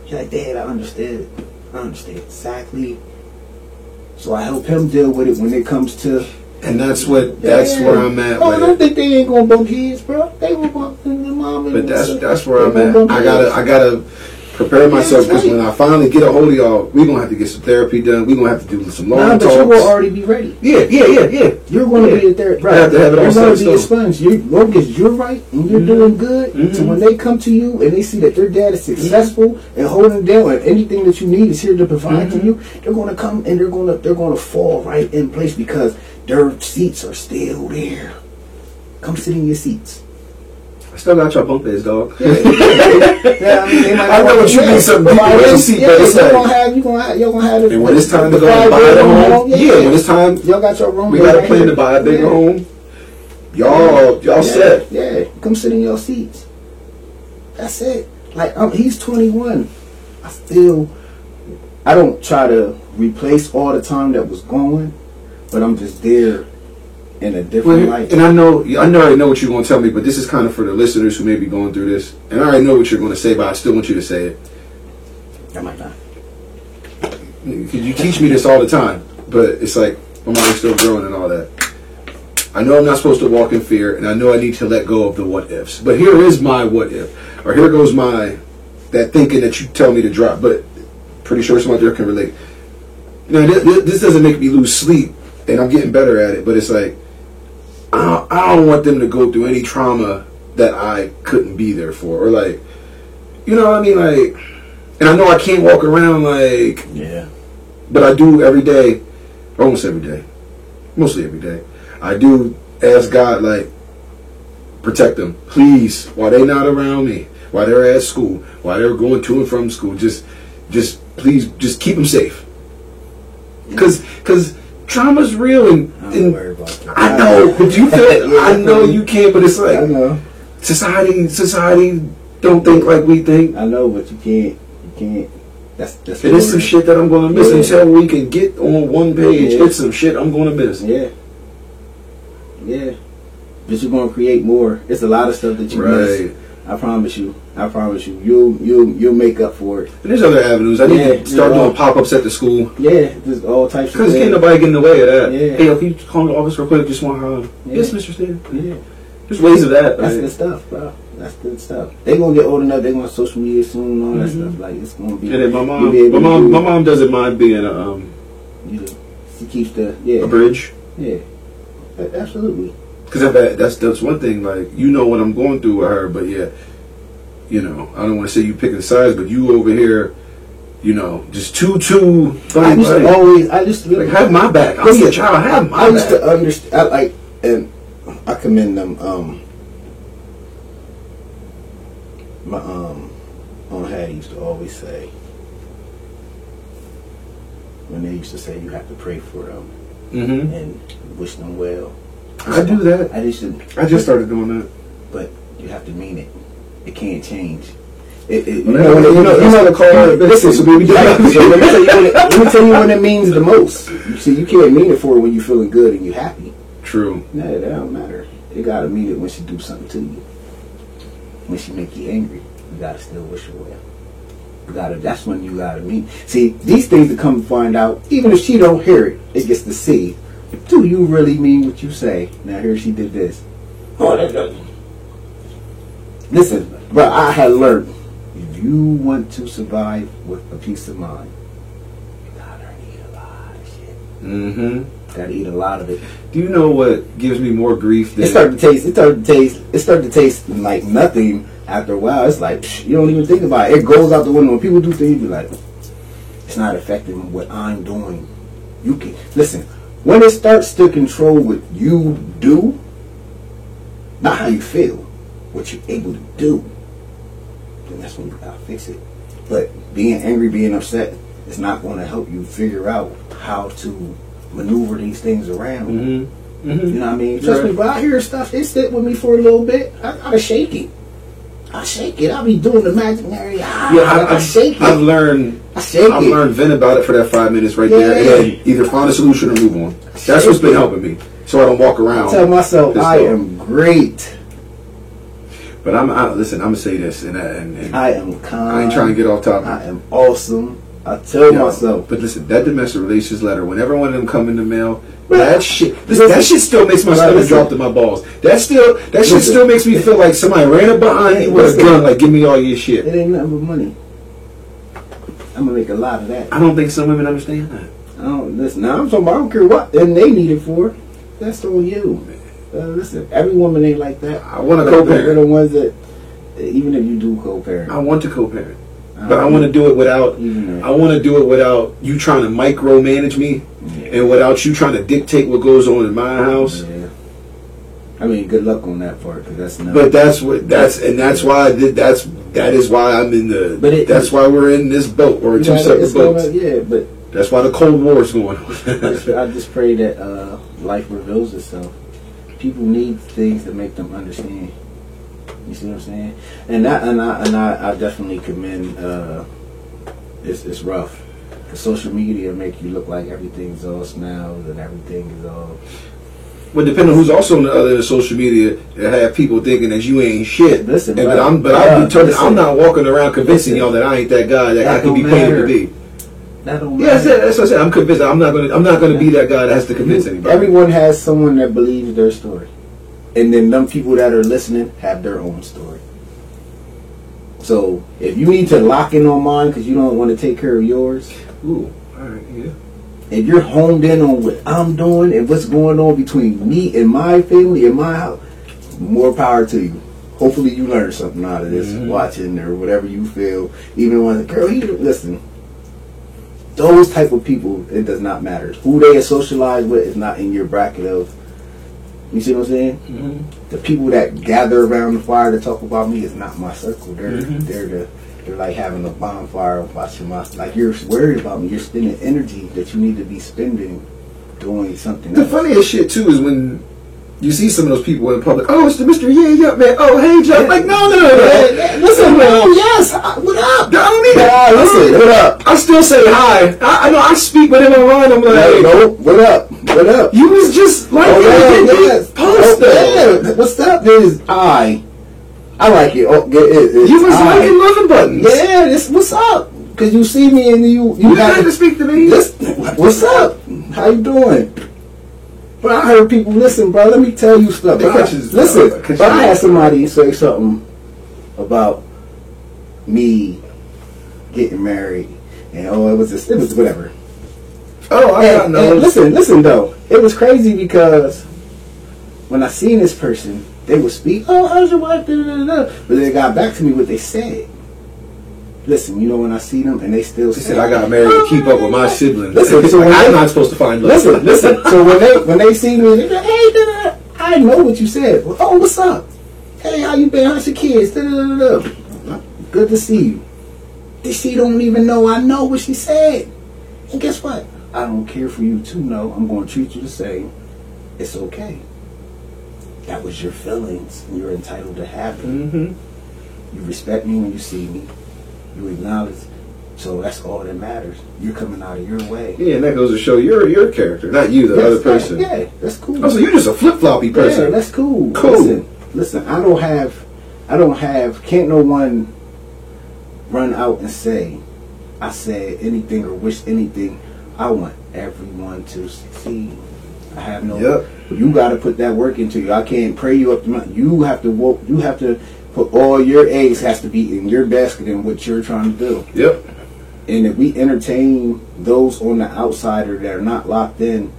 He's like, Dad, I understand. I understand exactly. So I help him deal with it when it comes to. And that's where I'm at. Oh, I don't think they ain't gonna bump kids, bro. They will bump the mom. But that's where I'm at. I gotta prepare myself, because when I finally get a hold of y'all, we're gonna have to get some therapy done. We're gonna have to do some long talks. But you will already be ready. Yeah. You're going to be there. Right. I have to have it all You're going to be a set sponge. Long as you're right and you're doing good, so when they come to you and they see that their dad is successful and holding down and anything that you need is here to provide to you, they're going to come and they're going to fall right in place because their seats are still there. Come sit in your seats. I still got your bump heads, dog. Yeah, I know what you mean, something deep in your seat, but it's you're like, gonna have it. and when it's time to go and buy the home, when it's time, y'all got your room. we got a plan to buy a bigger home. Y'all set. Yeah, come sit in your seats. That's it. Like he's 21. I don't try to replace all the time that was going, but I'm just there in a different light. And I already know what you're going to tell me, but this is kind of for the listeners who may be going through this. And I already know what you're going to say, but I still want you to say it. I might not. You teach me this all the time, but it's like my mind's still growing and all that. I know I'm not supposed to walk in fear, and I know I need to let go of the what ifs. But here is my what if, or here goes that thinking that you tell me to drop. But pretty sure somebody there can relate. Now this doesn't make me lose sleep, and I'm getting better at it. But it's like I don't want them to go through any trauma that I couldn't be there for, or like, you know what I mean, like. And I know I can't walk around like, but I do every day, almost every day, mostly every day. I do ask God, like, protect them, please, while they're not around me, while they're at school, while they're going to and from school. Just please, just keep them safe. Because trauma's real, and don't worry about that. I know, but you feel it. I know you can't, but it's like I know. Society don't think like we think. I know, but you can't. That's it is some shit that I'm gonna miss until we can get on one page. It's some shit I'm gonna miss. Yeah. But you're gonna create more. It's a lot of stuff that you miss. I promise you. You'll make up for it. And there's other avenues. I need to start doing pop-ups at the school. Yeah, there's all types of things. Because can't nobody get in the way of that. Yeah. Hey, can you call the office real quick? Just want yes, Mr. Steele. Yeah. There's ways of that. That's good stuff, bro. That's good stuff. They gonna get old enough. They gonna social media soon and all that stuff. Like it's gonna be. And then my mom doesn't mind being a she keeps a bridge. Yeah, absolutely. Because that's one thing. Like, you know what I'm going through with her, but yeah, you know, I don't want to say you picking sides, but you over here, you know, just too. I used to like, have my back. I'm your child. Have my back. I used to understand. And I commend them. My Aunt Hattie used to always say, when they used to say you have to pray for them and wish them well. I do that. I just started doing that. But you have to mean it. It can't change. You know the call. Listen, so let me tell you when it means the most. You see, you can't mean it for when you're feeling good and you're happy. True. No, that don't matter. You gotta mean it when she do something to you. When she make you angry, you gotta still wish her well. You gotta. That's when you gotta mean. See, these things to come find out. Even if she don't hear it, it gets to see. Do you really mean what you say? Now here she did this. Oh, that doesn't. Listen, bro. I had learned. If you want to survive with a peace of mind, you gotta eat a lot of shit. Mm-hmm. Gotta eat a lot of it. Do you know what gives me more grief than It started to taste like nothing after a while. It's like psh, you don't even think about it. It goes out the window. When people do things, you're like, it's not affecting what I'm doing. You can listen. When it starts to control what you do, not how you feel, what you're able to do, then that's when you gotta fix it. But being angry, being upset, is not going to help you figure out how to maneuver these things around. Mm-hmm. Mm-hmm. You know what I mean? Trust me, but I hear stuff, it sit with me for a little bit. I shake it. I shake it. I be doing the imaginary. I shake it. I've learned vent about it for that 5 minutes right there, and then either find a solution or move on. That's what's been helping me, so I don't walk around. I tell myself I am great. But listen. I'm gonna say this, and I am kind. I ain't trying to get off topic. I am awesome. I tell myself. But listen, that domestic relations letter, whenever one of them come in the mail, that shit still makes my stomach drop to my balls. That shit still makes me feel like somebody ran up behind me with a gun, like, give me all your shit. It ain't nothing but money. I'm gonna make a lot of that. I don't think some women understand that. I don't care what, and they need it for. That's on you. Listen, every woman ain't like that. I want to co-parent. They're the ones that, even if you do co-parent, I want to co-parent. But I want to do it without. I want to do it without you trying to micromanage me, and without you trying to dictate what goes on in my house. Yeah. I mean, good luck on that part, because that's not. But that's why that is why I'm in the. That's why we're in this boat or two separate boats. But that's why the Cold War is going on. I just pray that life reveals itself. People need things to make them understand. You see what I'm saying? And I definitely commend. It's rough. The social media make you look like everything's all smiles and everything is all. Well, depending on who's also on the other end of social media, they have people thinking that you ain't shit. Listen, but I'm not walking around convincing y'all that I ain't that guy that I can be painted to be. That don't matter. Yeah, that's what I said. I'm convinced. I'm not gonna be that guy that has to convince anybody. Everyone has someone that believes their story. And then them people that are listening have their own story. So if you need to lock in on mine because you don't want to take care of yours, ooh, all right, yeah. If you're honed in on what I'm doing and what's going on between me and my family and my house, more power to you. Hopefully you learn something out of this watching or whatever you feel. Even when listen, those type of people, it does not matter. Who they socialize with is not in your bracket of. You see what I'm saying? Mm-hmm. The people that gather around the fire to talk about me is not my circle. They're like having a bonfire watching like you're worried about me. You're spending energy that you need to be spending doing something The else. funniest shit too is when you see some of those people in public. Oh, it's the Mr. Yeah, man. Oh, hey, Joe. Like, no. Listen, man. Yes. What up? I don't need listen, what up? I still say hi. I know I speak, but in my mind I'm like, no, what up? What up? You was just like, What's up? Is I like it. Oh, you was liking loving buttons. Yeah, this what's up? Because you see me and you have to speak to me. What's up? How you doing? But I heard people listen, bro. Let me tell you stuff. But I had somebody say something about me getting married, and it was whatever. Oh, I got no. Listen though, it was crazy because when I seen this person, they would speak. Oh, how's your wife? Da, da, da, da. But they got back to me what they said. Listen, you know when I see them and they still said I got married to keep up with my siblings. Listen, so I'm not supposed to find love. Listen. So when they see me, they be like, hey, da, da, da. I know what you said. Well, oh, what's up? Hey, how you been? How's your kids? Da, da, da, da. Good to see you. She don't even know I know what she said. And guess what? I don't care for you to know. I'm going to treat you the same. It's okay. That was your feelings. You're entitled to have them. Mm-hmm. You respect me when you see me. You acknowledge So that's all that matters. You're coming out of your way. Yeah, and that goes to show your character, not you, the other person. Yeah, that's cool. Oh, so you're just a flip-floppy person. Yeah, that's cool. Cool. Listen, I don't have, can't no one run out and say, I said anything or wish anything. I want everyone to succeed. I have no, you got to put that work into you. I can't pray you up the mountain. You have to put all your eggs has to be in your basket in what you're trying to do. Yep. And if we entertain those on the outsider that are not locked in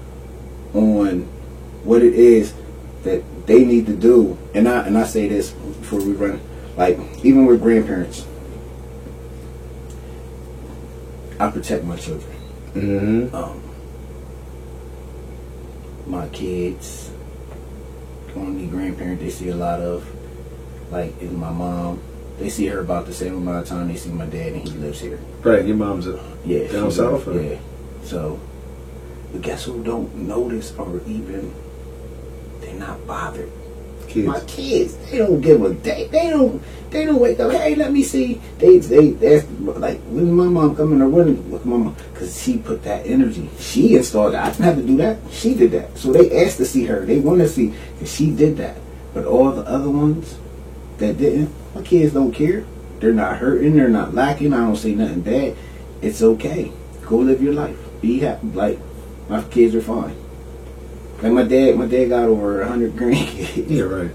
on what it is that they need to do, and I say this before we run, like even with grandparents, I protect my children. Mm-hmm. My kids, only grandparent they see a lot of, like is my mom. They see her about the same amount of time they see my dad, and he lives here. Right, your mom's down south. Yeah. So, but guess who don't notice or even they're not bothered? Kids. My kids, they don't give a damn. They don't wake up. Hey, let me see. They ask, like, when my mom coming or when with my mom, because she put that energy. She installed that. I didn't have to do that. She did that. So they asked to see her. They want to see because she did that. But all the other ones that didn't, my kids don't care. They're not hurting. They're not lacking. I don't say nothing bad. It's okay. Go live your life. Be happy. Like, my kids are fine. Like my dad got over 100 grandkids. Yeah, right.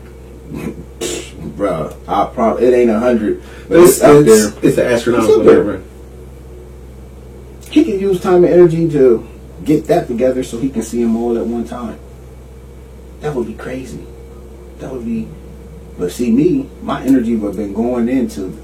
Bruh, it ain't 100, but It's up there. It's an astronomical number. He can use time and energy to get that together so he can see them all at one time. That would be crazy. That would be. But see, me, my energy would have been going into.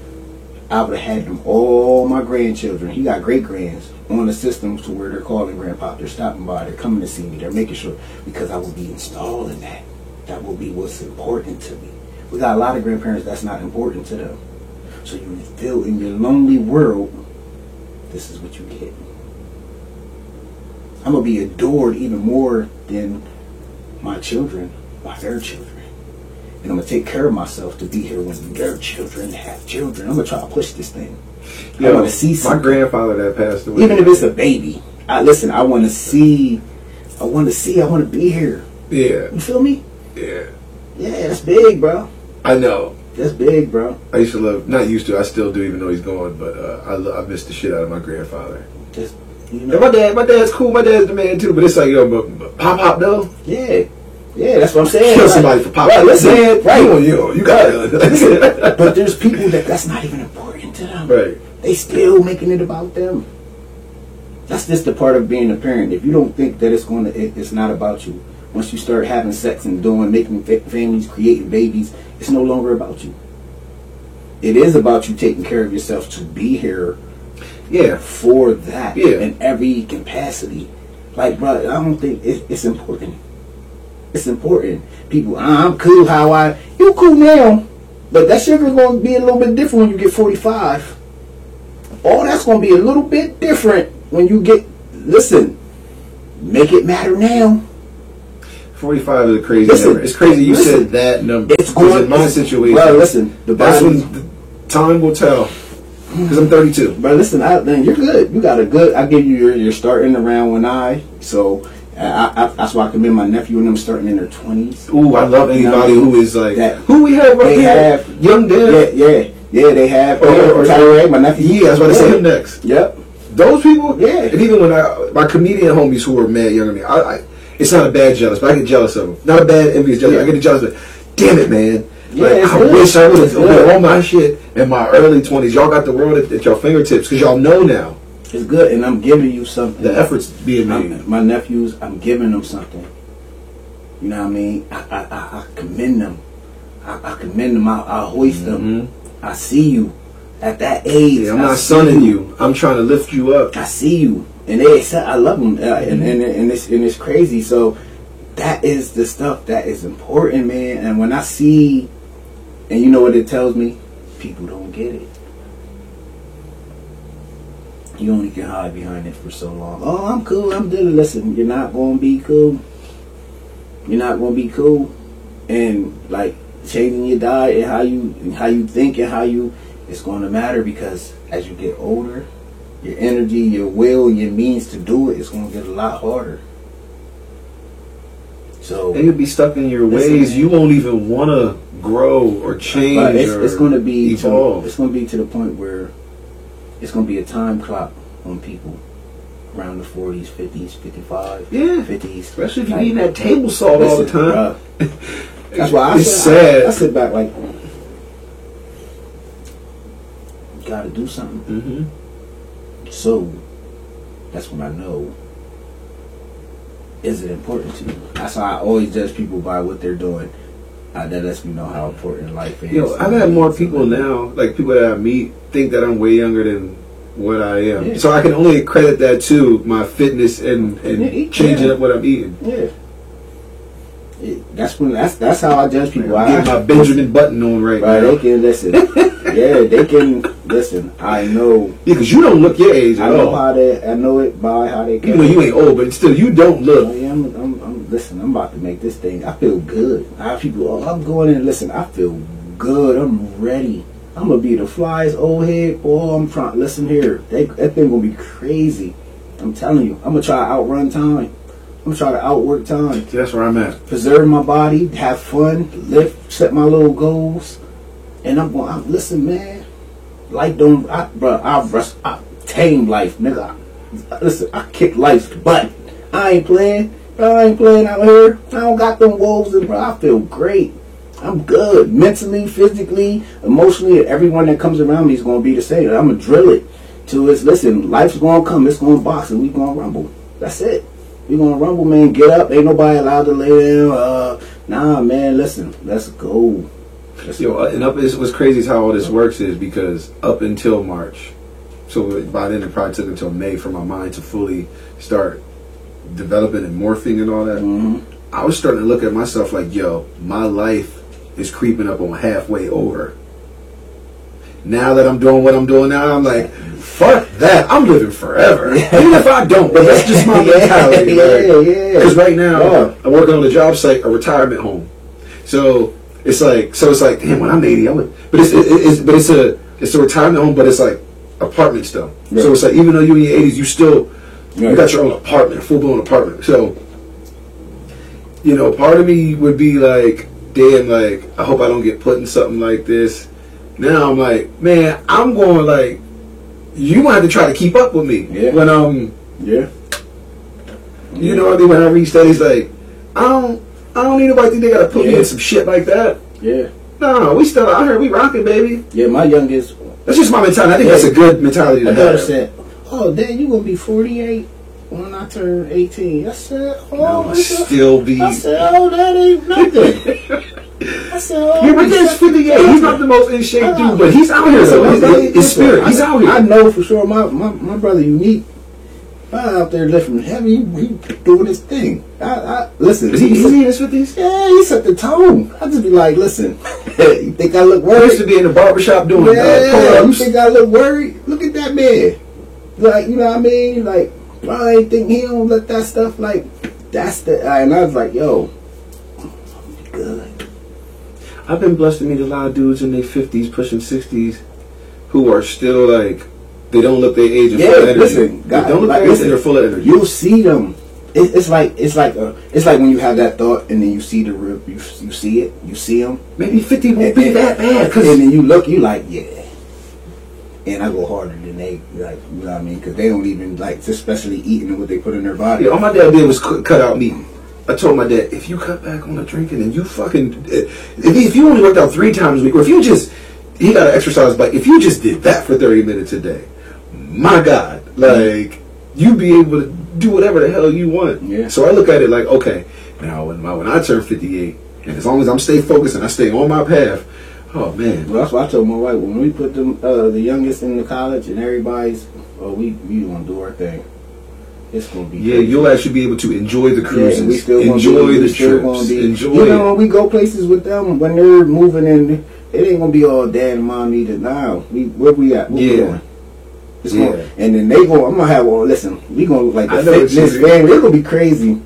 I would have had them all my grandchildren. He got great grands on the system to where they're calling grandpa. They're stopping by. They're coming to see me. They're making sure because I will be installing that. That will be what's important to me. We got a lot of grandparents that's not important to them. So you feel in your lonely world, this is what you get. I'm going to be adored even more than my children by their children. And I'm going to take care of myself to be here when their children have children. I'm going to try to push this thing. I want to see something. My grandfather that passed away. Even if it's a baby. I want to see. I want to be here. Yeah. You feel me? Yeah. Yeah, that's big, bro. I know. That's big, bro. I used to love, not used to, I still do even though he's gone, but I miss the shit out of my grandfather. Just, you know. And my dad's cool, my dad's the man too, but it's like, yo, but Pop though? Yeah. Yeah, that's what I'm saying. Kill somebody for Pop. Right, listen, man, right. You got it. But there's people that's not even important to them. Right. They still making it about them. That's just the part of being a parent. If you don't think that it's not about you. Once you start having sex and making families, creating babies, it's no longer about you. It is about you taking care of yourself to be here. Yeah. For that. Yeah. In every capacity. Like, bro, I don't think it's important. It's important. People, I'm cool you cool now, but that sugar's going to be a little bit different when you get 45. Oh, that's going to be a little bit different when you get, listen, make it matter now. 45 is a crazy number. It's crazy you said that number. It's going in my situation. Bro, listen, that's when the time will tell. Because I'm 32. Bro, listen, man, you're good. You got a good, I give you your starting around so that's why I commend my nephew and them starting in their 20s. Ooh, I love anybody who is like that. Who we have right here? Young Dan. Yeah, they have. Or Tyree, my nephew. Yeah, I was about to say him next. Yep. Those people. Yeah. And even when my comedian homies who are mad younger than me, it's not a bad jealous, but I get jealous of them. Not a bad envious jealous. Yeah. I get jealous of it. Damn it, man. Yeah, like, I wish I would have done all my shit in my early 20s. Y'all got the world at your fingertips because y'all know now. It's good, and I'm giving you something. The effort's being made. My nephews, I'm giving them something. You know what I mean? I commend them. I commend them. I hoist them. I see you at that age. Yeah, I'm not sunning you. I'm trying to lift you up. I see you, and I love them, and it's crazy. So that is the stuff that is important, man. And when I see, and you know what it tells me, people don't get it. You only can hide behind it for so long. Oh, I'm cool. I'm good. Listen, you're not going to be cool. You're not going to be cool. And like changing your diet and how you think and how you, it's going to matter because as you get older, your energy, your will, your means to do it, it's going to get a lot harder. So and you'll be stuck in your ways. You won't even want to grow or change. It's going to be evolve. It's going to be to the point where it's going to be a time clock on people around the 40s, 50s, 55, 50s. Especially if you're eating that table salt all the time. That's why it's sad. I sit back like, you got to do something. Mm-hmm. So that's when I know, is it important to you? That's how I always judge people by what they're doing. That lets me know how important life is. Yo, I've had more people now, like people that I meet, think that I'm way younger than what I am. Yeah. So I can only credit that to my fitness and changing up what I'm eating. Yeah. That's how I judge people. I'm getting my Benjamin Button on right now. They can listen. Yeah, they can listen. I know. Yeah, because you don't look your age at all. I know it by how they. Even though you ain't old, but still, you don't look. Oh, yeah, listen. I'm about to make this thing. I feel good. I have people. I'm going in. Listen, I feel good. I'm ready. I'm gonna be the flyest old head. Boy, I'm trying. Listen here. That thing gonna be crazy. I'm telling you. I'm gonna try to outrun time. I'm gonna try to outwork time. That's where I'm at. Preserve my body, have fun, live, set my little goals, and I'm going. Listen, man, life don't. I tame life, nigga. Listen, I kick life's butt. I ain't playing. I ain't playing out here. I don't got them wolves, and bro, I feel great. I'm good, mentally, physically, emotionally. Everyone that comes around me is gonna be the same. I'm gonna drill it to its. Listen, life's gonna come. It's gonna box, and we gonna rumble. That's it. We gonna rumble, man. Get up. Ain't nobody allowed to lay down. Nah, man. Listen, let's go. And what's crazy is how all this works is because up until March, so by then it probably took until May for my mind to fully start developing and morphing and all that. Mm-hmm. I was starting to look at myself like, yo, my life is creeping up on halfway over. Now that I'm doing what I'm doing now, I'm like, fuck that. I'm living forever. Even if I don't, but that's just my mentality. Because right now, I'm working on a job site, a retirement home. So it's like, damn, when I'm 80, but it's a retirement home, but it's like apartment stuff. Yeah. So it's like, even though you're in your 80s, you got your own apartment, full blown apartment. So, part of me would be like, damn, like, I hope I don't get put in something like this. Now I'm like, man, I'm going like, you might have to try to keep up with me. Yeah. When you know what I mean? When I reach that, he's like, I don't need nobody think they gotta put me in some shit like that. Yeah. No, we still out here, we rocking, baby. Yeah, my youngest. That's just my mentality. I think that's a good mentality to have. Said, "Oh, Dad, you gonna be 48 when I turn 18." I said, "Oh, I still be." I said, "Oh, that ain't nothing." I said, "Oh, yeah, but that's 58. He's not the most in shape dude, but he's out here though. His spirit, he's out here. I know for sure. My brother Unique, out there lifting heavy. He doing his thing. I listen. Is he in his 50s? Yeah, he set the tone. I just be like, listen. You think I look worried? I used to be in the barbershop doing pull-ups. You think I look worried? Look at that man. Like, you know what I mean? Like, I ain't think he don't let that stuff like. That's the. And I was like, yo, good. I've been blessed to meet a lot of dudes in their 50s, pushing 60s, who are still like, they don't look their age and full of energy. Listen, God, they don't look their age and they're full of energy. You'll see them. It's like when you have that thought and then you see the real, you see it, you see them. Maybe 50 won't be that bad. And then you look, you like, yeah. And I go harder than they, like, you know what I mean? Because they don't even like, especially eating what they put in their body. Yeah, all my dad did was cut out meat. I told my dad, if you cut back on the drinking and you fucking, if you only worked out 3 times a week, or if you just, he got an exercise bike, if you just did that for 30 minutes a day, my God, like, you'd be able to do whatever the hell you want. Yeah. So I look at it like, okay, now when I turn 58, and as long as I'm stay focused and I stay on my path, oh man. Well, that's what I told my wife, when we put them, the youngest in the college and everybody's, we gonna do our thing. It's gonna be crazy. You'll actually be able to enjoy the cruises, we still enjoy the trips, enjoy. You know, when we go places with them, when they're moving in, it ain't gonna be all dad and mom either. Now, where we at? Where we going? It's going, and then they go. I'm gonna have. Well, listen, we gonna like the fitness family. It's gonna be crazy.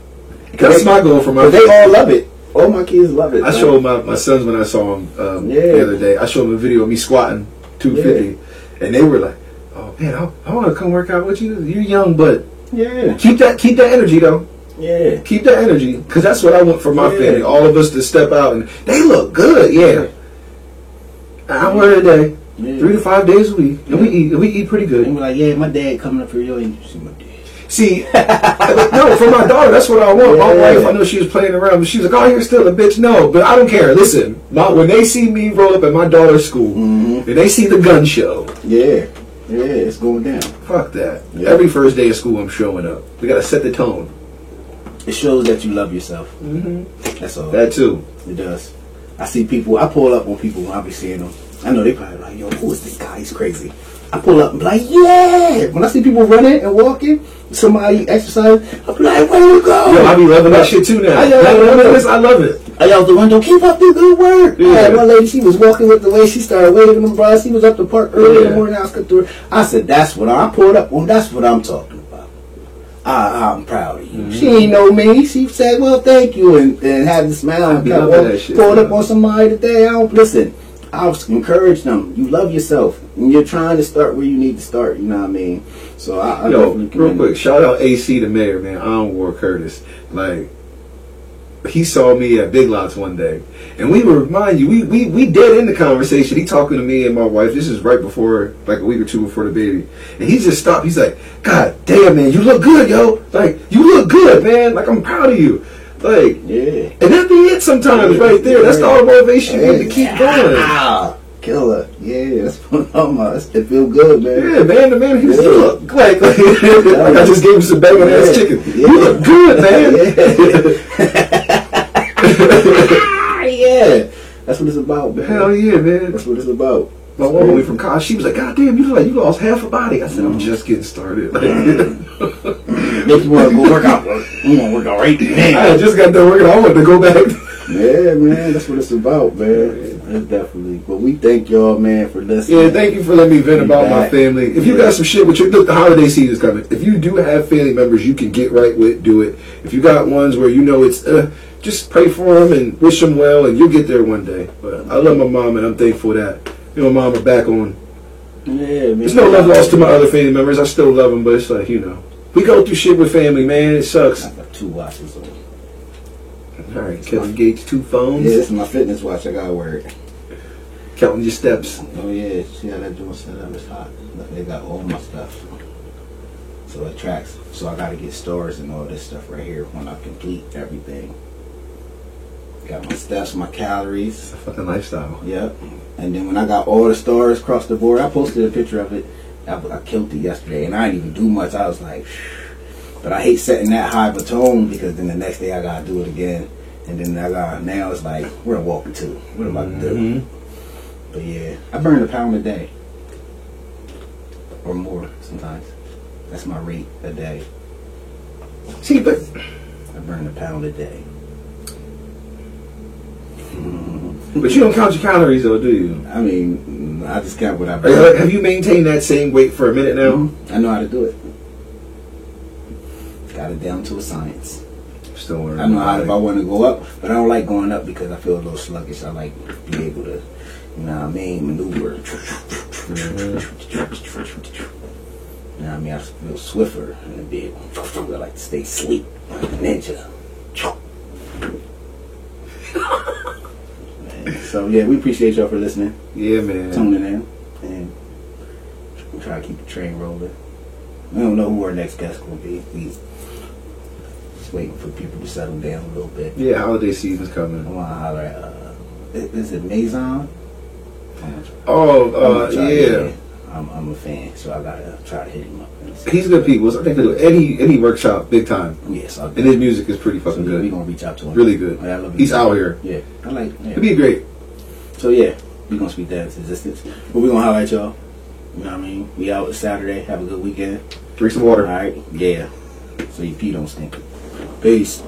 That's my goal for my. They all love it. All my kids love it. I showed my sons when I saw them the other day. I showed them a video of me squatting 250, and they were like, "Oh man, I want to come work out with you. You're young, but Yeah. keep that energy though. Yeah. Keep that energy, because that's what I want for my family. All of us to step out and they look good. Yeah. An hour a day, 3 to 5 days a week, and we eat pretty good. And we're like, yeah, my dad coming up for you, and you see my dad. See, no, for my daughter, that's what I want. My wife, I know she was playing around, but she was like, "Oh, you're still a bitch." No, but I don't care. Listen, when they see me roll up at my daughter's school, and they see the gun show, yeah, it's going down. Fuck that. Yeah. Every first day of school, I'm showing up. We gotta set the tone. It shows that you love yourself. That's all. That too. It does. I see people. I pull up on people when I be seeing them. I know they probably like, "Yo, who is this guy? He's crazy." I pull up and be like, "Yeah!" When I see people running and walking, somebody exercising, I be like, "Where you go?" Yo, I be loving that shit too now. I love it. I yelled the window, "Keep up the good work!" Yeah. I had one lady, she was walking with the way she started waving them bras. She was up the park early in the morning. I was cut through. I said, "That's what I pulled up on. That's what I'm talking about. I'm proud of you." She ain't know me. She said, "Well, thank you," and had the smile and kind of pulled up on somebody today. I don't listen. I was encourage them. You love yourself, and you're trying to start where you need to start. You know what I mean? So I Yo, real quick, shout out AC the mayor, man. Ward Curtis. Like, he saw me at Big Lots one day, and we were, mind you, we dead in the conversation. He talking to me and my wife. This is right before, like a week or two before the baby, and he just stopped. He's like, "God damn, man, you look good, yo. Like, you look good, man. Like, I'm proud of you." Like, yeah, and that be it sometimes, right there. That's all the motivation you need to keep going. Killer, yeah, that's what I'm talking about. It feel good, man. Yeah, man, the man, he was look like I just gave him some bacon ass chicken. Yeah. You look good, man. Yeah, that's what it's about, man. Hell yeah, man. That's what it's about. My woman went from college. She was like, "God damn, you look like you lost half a body." I said, "I'm just getting started." Make you want to go work out. You want to work out right now. I just got done working. I want to go back. Yeah, man, that's what it's about, man. That's definitely. But we thank y'all, man, for listening. Yeah, thank you for letting me vent about my family. If you got some shit with the holiday season's coming. If you do have family members you can get right with, do it. If you got ones where you know it's, just pray for them and wish them well, and you'll get there one day. But I love my mom, and I'm thankful that my mom are back on. Yeah, man. There's no love lost to my other family members. I still love them, but it's like, we go through shit with family, man. It sucks. I got 2 watches on. All right, Kevin Gates, 2 phones. Yeah, this is my fitness watch. I gotta wear it. Counting your steps. Oh yeah, see how that joint set up? It's hot. They got all my stuff, so it tracks. So I gotta get stars and all this stuff right here when I complete everything. Got my steps, my calories. It's a fucking lifestyle. Yep. And then when I got all the stars across the board, I posted a picture of it. I killed it yesterday, and I didn't even do much. I was like, but I hate setting that high of a tone because then the next day I gotta do it again, and then now it's like we're walking too. What am I to do? But yeah, I burn a pound a day or more sometimes. That's my rate a day. See, but I burn a pound a day. But you don't count your calories, though, do you? I mean, I just count what I burn. Have you maintained that same weight for a minute now? I know how to do it. Got it down to a science. Still learning. I know how if I want to go up, but I don't like going up because I feel a little sluggish. I like to be able to, you know what I mean, maneuver. You know what I mean? I feel swifter and be able to, I like to stay sleep like a ninja. So yeah, we appreciate y'all for listening. Yeah, man. Tuning in, and we'll try to keep the train rolling. We don't know who our next guest will be. We just waiting for people to settle down a little bit. Yeah, holiday season's coming. I want to holler at, is it Maison? Yeah. I'm a fan, so I gotta try to hit him up. He's good people. So I think any workshop, big time. Yes, and his music is pretty fucking good. We gonna reach out to him. Really good. I love He's out here. Yeah, I like. Yeah. It'd be great. So yeah, we gonna speak that into existence. But we gonna highlight y'all. You know what I mean? We out Saturday. Have a good weekend. Drink some water. All right. Yeah. So your pee don't stink. Peace.